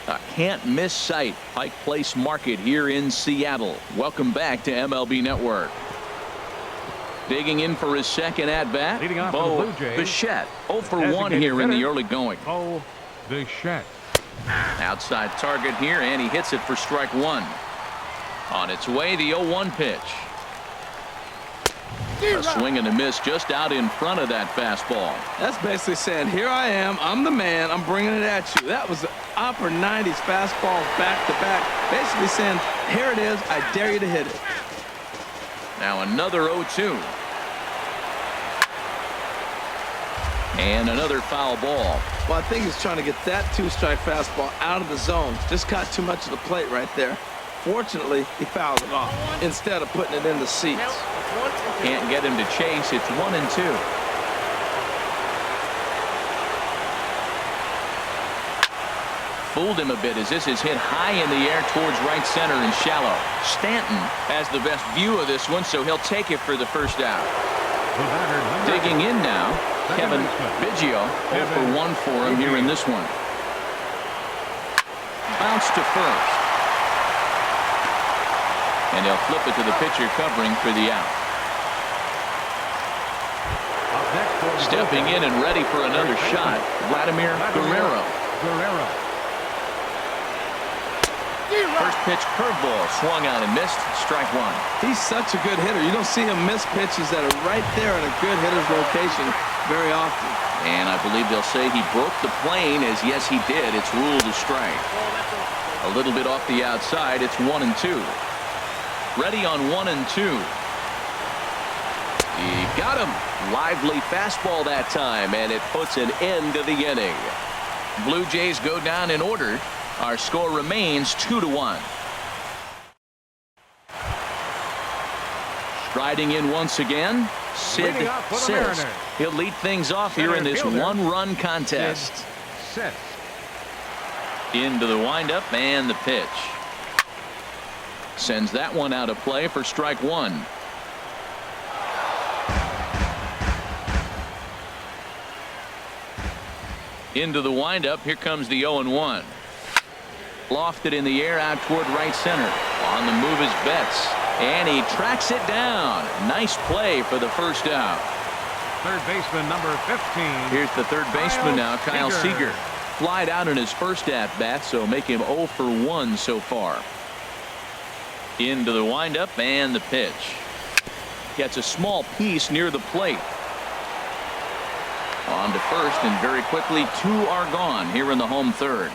A can't-miss sight. Pike Place Market here in Seattle. Welcome back to MLB Network. Digging in for his second at-bat, Bo Bichette. 0 for 1 here in the early going. Bo Bichette. Outside target here, and he hits it for strike one. On its way, the 0-1 pitch. A swing and a miss just out in front of that fastball. That's basically saying, here I am, I'm the man, I'm bringing it at you. That was the upper 90s fastball back to back. Basically saying, here it is, I dare you to hit it. Now another 0-2. And another foul ball. Well, I think he's trying to get that two-strike fastball out of the zone. Just caught too much of the plate right there. Fortunately, he fouls it off instead of putting it in the seats. Can't get him to chase. It's 1-2. Fooled him a bit as this is hit high in the air towards right center and shallow. Stanton has the best view of this one, so he'll take it for the first out. Digging in now, Kevin Biggio. 0 for 1 for him here in this one. Bounce to first. And he'll flip it to the pitcher covering for the out. Stepping in and ready for another shot, Vladimir Guerrero. First pitch curveball swung out and missed. Strike one. He's such a good hitter. You don't see him miss pitches that are right there in a good hitter's location very often. And I believe they'll say he broke the plane, as yes he did. It's ruled a strike. A little bit off the outside. It's 1-2. Ready on 1-2. He got him. Lively fastball that time, and it puts an end to the inning. Blue Jays go down in order. Our score remains 2-1. Striding in once again, Sid Sisk. He'll lead things off here in this one-run contest. Into the windup and the pitch. Sends that one out of play for strike one. Into the windup. Here comes the 0-1. Lofted in the air out toward right center. On the move is Betts. And he tracks it down. Nice play for the first out. Third baseman number 15. Here's the third baseman now, Kyle Seager. Flied out in his first at-bat, so make him 0 for 1 so far. Into the windup and the pitch. Gets a small piece near the plate. On to first, and very quickly 2 are gone here in the home third.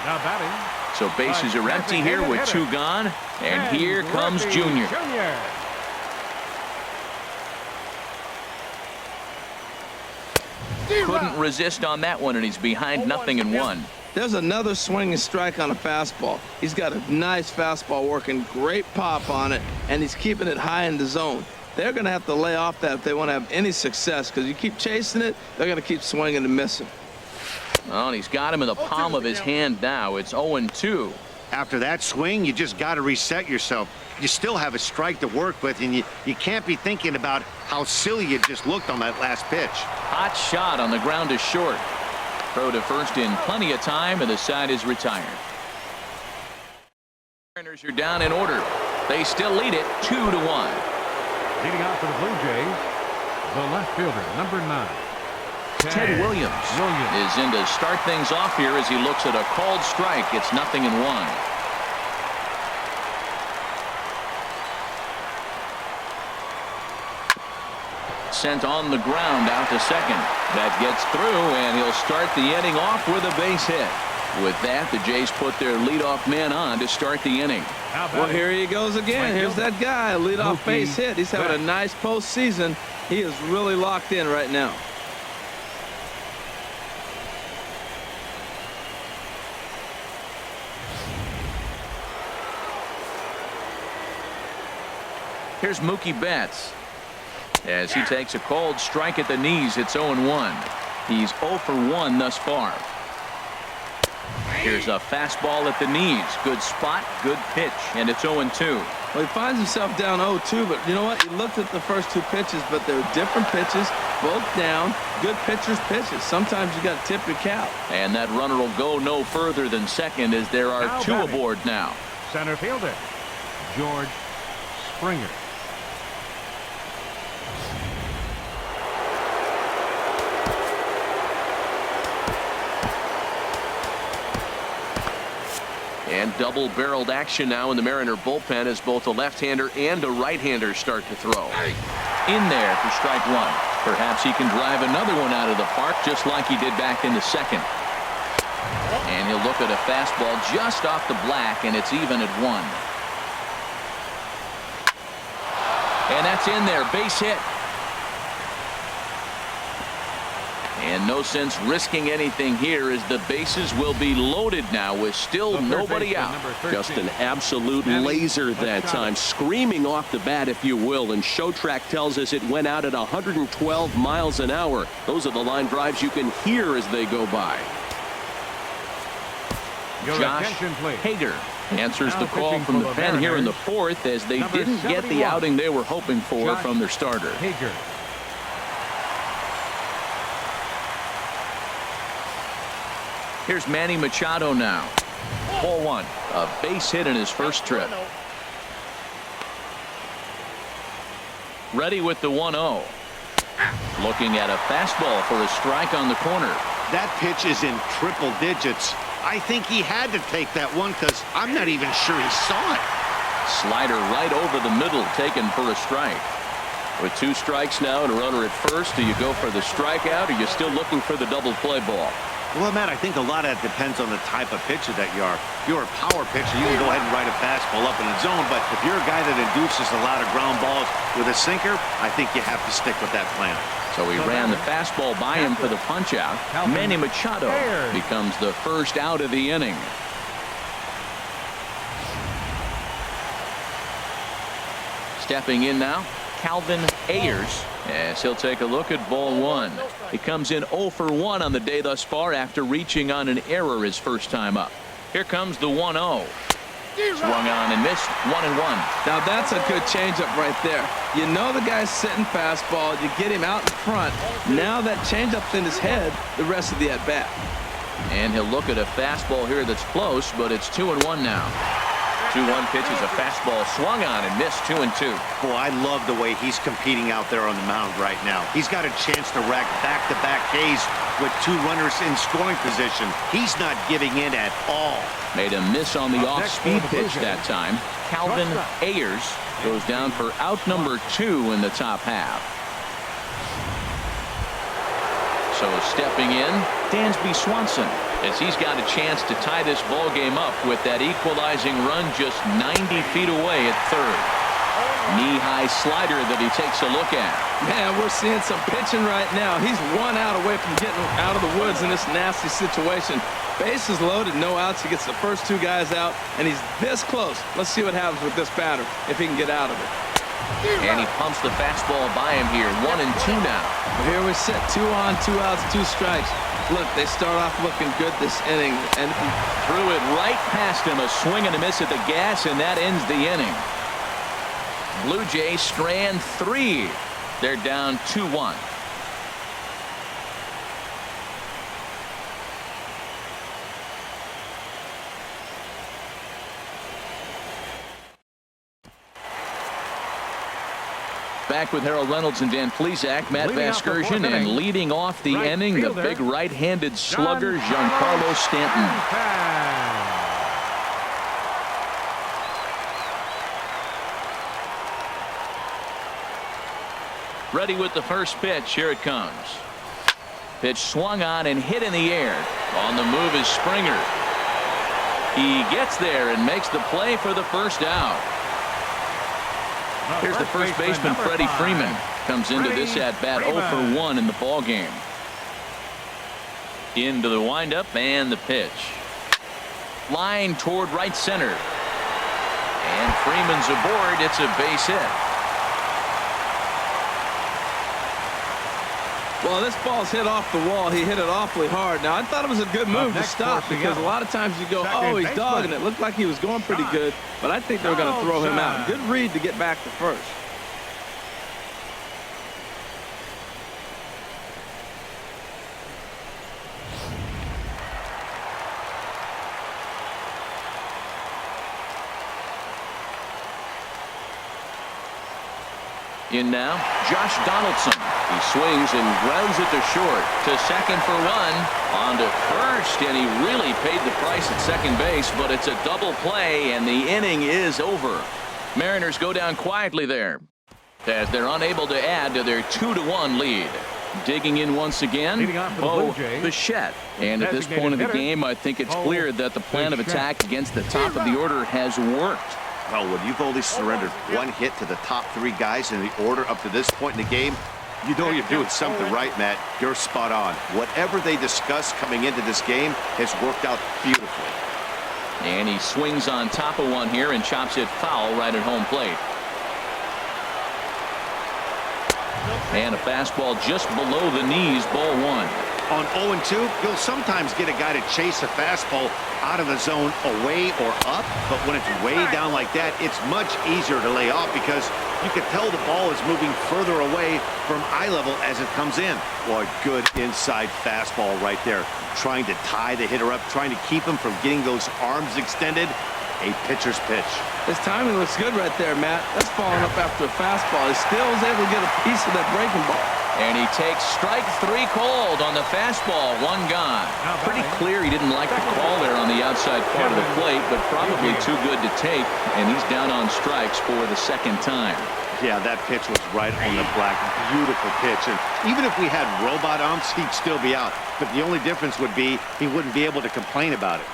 Now batting. So bases are empty here with 2 gone, and here comes Junior. Couldn't resist on that one, and he's behind 0-1. There's another swinging strike on a fastball. He's got a nice fastball working, great pop on it, and he's keeping it high in the zone. They're going to have to lay off that if they want to have any success, because you keep chasing it, they're going to keep swinging and missing. Well, and he's got him in the palm of his hand now. It's 0-2. After that swing, you just got to reset yourself. You still have a strike to work with, and you can't be thinking about how silly you just looked on that last pitch. Hot shot on the ground is short. Throw to first in plenty of time, and the side is retired. Mariners are down in order. They still lead it 2-1. Leading out for the Blue Jays, the left fielder, number 9. Ted Williams is in to start things off here as he looks at a called strike. It's 0-1. Sent on the ground out to second. That gets through, and he'll start the inning off with a base hit. With that, the Jays put their leadoff man on to start the inning. Well, here he goes again. Here's that guy, leadoff base hit. He's having a nice postseason. He is really locked in right now. Here's Mookie Betts. As he takes a cold strike at the knees, it's 0-1. He's 0 for 1 thus far. Here's a fastball at the knees. Good spot, good pitch, and it's 0-2. Well, he finds himself down 0-2, but you know what? He looked at the first two pitches, but they're different pitches, both down, good pitchers' pitches. Sometimes you got to tip your cap. And that runner will go no further than second as there are two aboard now. Center fielder, George Springer. And double-barreled action now in the Mariner bullpen as both a left-hander and a right-hander start to throw. In there for strike one. Perhaps he can drive another one out of the park just like he did back in the second. And he'll look at a fastball just off the black, and it's even at 1. And that's in there. Base hit. And no sense risking anything here as the bases will be loaded now with still nobody out. Just an absolute laser that time, screaming off the bat, if you will. And Show Track tells us it went out at 112 miles an hour. Those are the line drives you can hear as they go by. Josh Hager answers the call from the pen here in the fourth as they didn't get the outing they were hoping for from their starter. Hager. Here's Manny Machado now. Ball one. A base hit in his first trip. Ready with the 1-0. Looking at a fastball for a strike on the corner. That pitch is in triple digits. I think he had to take that one because I'm not even sure he saw it. Slider right over the middle, taken for a strike. With 2 strikes now and a runner at first, do you go for the strikeout or are you still looking for the double play ball? Well, Matt, I think a lot of that depends on the type of pitcher that you are. If you're a power pitcher, you can go ahead and ride a fastball up in the zone. But if you're a guy that induces a lot of ground balls with a sinker, I think you have to stick with that plan. So he ran the fastball by him for the punch out. Manny Machado becomes the first out of the inning. Stepping in now, Calvin Ayers, as he'll take a look at ball one. He comes in 0 for 1 on the day thus far after reaching on an error his first time up. Here comes the 1-0. Swung on and missed. 1-1. Now that's a good changeup right there. You know the guy's sitting fastball. You get him out in front. Now that changeup's in his head the rest of the at-bat. And he'll look at a fastball here that's close, but it's 2-1 now. 2-1 pitch is a fastball swung on and missed. 2-2. Boy, I love the way he's competing out there on the mound right now. He's got a chance to rack back-to-back Ks with 2 runners in scoring position. He's not giving in at all. Made a miss on the off-speed pitch that time. Calvin Ayers goes down for out number 2 in the top half. So stepping in, Dansby Swanson, as he's got a chance to tie this ball game up with that equalizing run just 90 feet away at third. Knee-high slider that he takes a look at. Man, we're seeing some pitching right now. He's 1 out away from getting out of the woods in this nasty situation. Bases loaded, no outs. He gets the first 2 guys out, and he's this close. Let's see what happens with this batter if he can get out of it. And he pumps the fastball by him here. 1-2 now. Here we sit, 2 on, 2 outs, 2 strikes. Look, they start off looking good this inning, and threw it right past him. A swing and a miss at the gas, and that ends the inning. Blue Jays strand 3. They're down 2-1. Back with Harold Reynolds and Dan Plesac, Matt Vasgersian, and leading off the inning, the big right-handed slugger, Giancarlo Stanton. Ready with the first pitch. Here it comes. Pitch swung on and hit in the air. On the move is Springer. He gets there and makes the play for the first out. Here's the first baseman, Freddie Freeman. Comes into this at-bat 0 for 1 in the ballgame. Into the windup and the pitch. Line toward right center. And Freeman's aboard. It's a base hit. Well, this ball's hit off the wall. He hit it awfully hard. Now, I thought it was a good move to stop because a lot of times you go, oh, he's dogging it. Looked like he was going pretty good, but I think they're going to throw him out. Good read to get back to first. In now, Josh Donaldson. He swings and grounds it to short. To second for one. On to first, and he really paid the price at second base, but it's a double play, and the inning is over. Mariners go down quietly there as they're unable to add to their 2-1 lead. Digging in once again, Bo Bichette. And at this point of the game, I think it's clear that the plan of attack against the top of the order has worked. Well, when you've only surrendered one hit to the top three guys in the order up to this point in the game, you know you're doing something right, Matt. You're spot on. Whatever they discussed coming into this game has worked out beautifully. And he swings on top of one here and chops it foul right at home plate. And a fastball just below the knees, ball one. On 0-2, you'll sometimes get a guy to chase a fastball out of the zone away or up, but when it's way down like that, it's much easier to lay off because you can tell the ball is moving further away from eye level as it comes in. Boy, good inside fastball right there. Trying to tie the hitter up, trying to keep him from getting those arms extended. A pitcher's pitch. His timing looks good right there, Matt. That's falling up after a fastball. He still is able to get a piece of that breaking ball. And he takes strike three cold on the fastball. One gone. Pretty clear he didn't like the call there on the outside part of the plate, but probably too good to take. And he's down on strikes for the second time. Yeah, that pitch was right on the black. Beautiful pitch. And even if we had robot umps, he'd still be out. But the only difference would be he wouldn't be able to complain about it.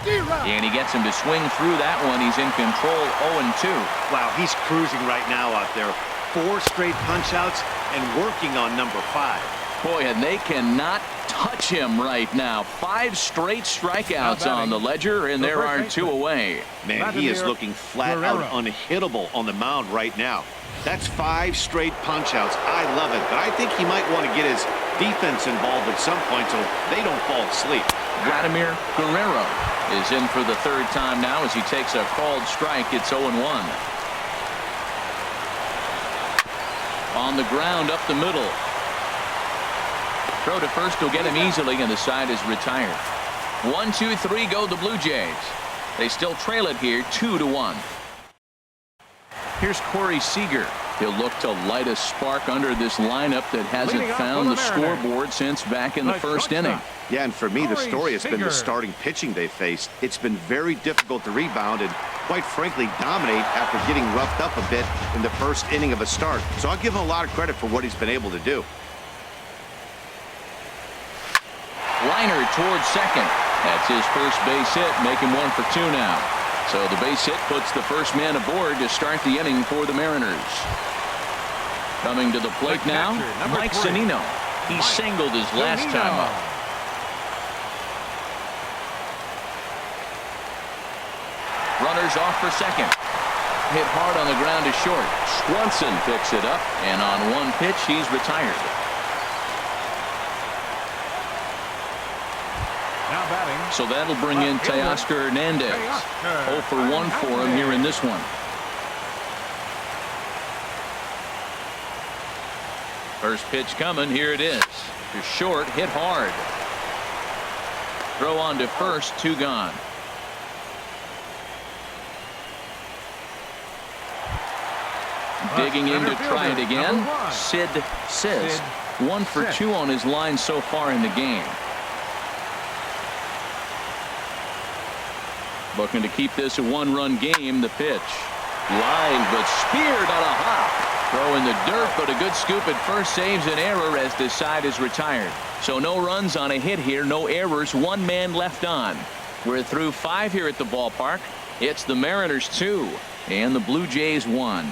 And he gets him to swing through that one. He's in control, 0-2. Wow, he's cruising right now out there. 4 straight punch-outs and working on number 5. Boy, and they cannot touch him right now. 5 straight strikeouts on the ledger, and there are 2 away. Man, he is looking flat out unhittable on the mound right now. That's 5 straight punch-outs. I love it, but I think he might want to get his defense involved at some point so they don't fall asleep. Vladimir Guerrero is in for the 3rd time now as he takes a called strike. It's 0-1. On the ground up the middle. Throw to first will get him easily, and the side is retired. 1-2-3 go the Blue Jays. They still trail it here 2-1. Here's Corey Seager. He'll look to light a spark under this lineup that hasn't found the scoreboard since back in the 1st inning. Yeah, and for me, the story has been the starting pitching they faced. It's been very difficult to rebound and, quite frankly, dominate after getting roughed up a bit in the 1st inning of a start. So I'll give him a lot of credit for what he's been able to do. Liner towards second. That's his first base hit, making 1 for 2 now. So the base hit puts the first man aboard to start the inning for the Mariners. Coming to the plate now, Mike Zunino. He singled his last time up. Runners off for second. Hit hard on the ground to short. Swanson picks it up, and on 1 pitch, he's retired. Now batting. So that'll bring in Teoscar Hernandez. 0 for 1 for him here in this one. First pitch coming. Here it is. To short, hit hard. Throw on to first, 2 gone. Digging in to try it again. Sid Sis. 1 for 2 on his line so far in the game. Looking to keep this a 1-run game. The pitch. Line, but speared on a hop. Throw in the dirt, but a good scoop at first saves an error as this side is retired. So no runs on a hit here, no errors, 1 man left on. We're through 5 here at the ballpark. It's the Mariners 2 and the Blue Jays 1.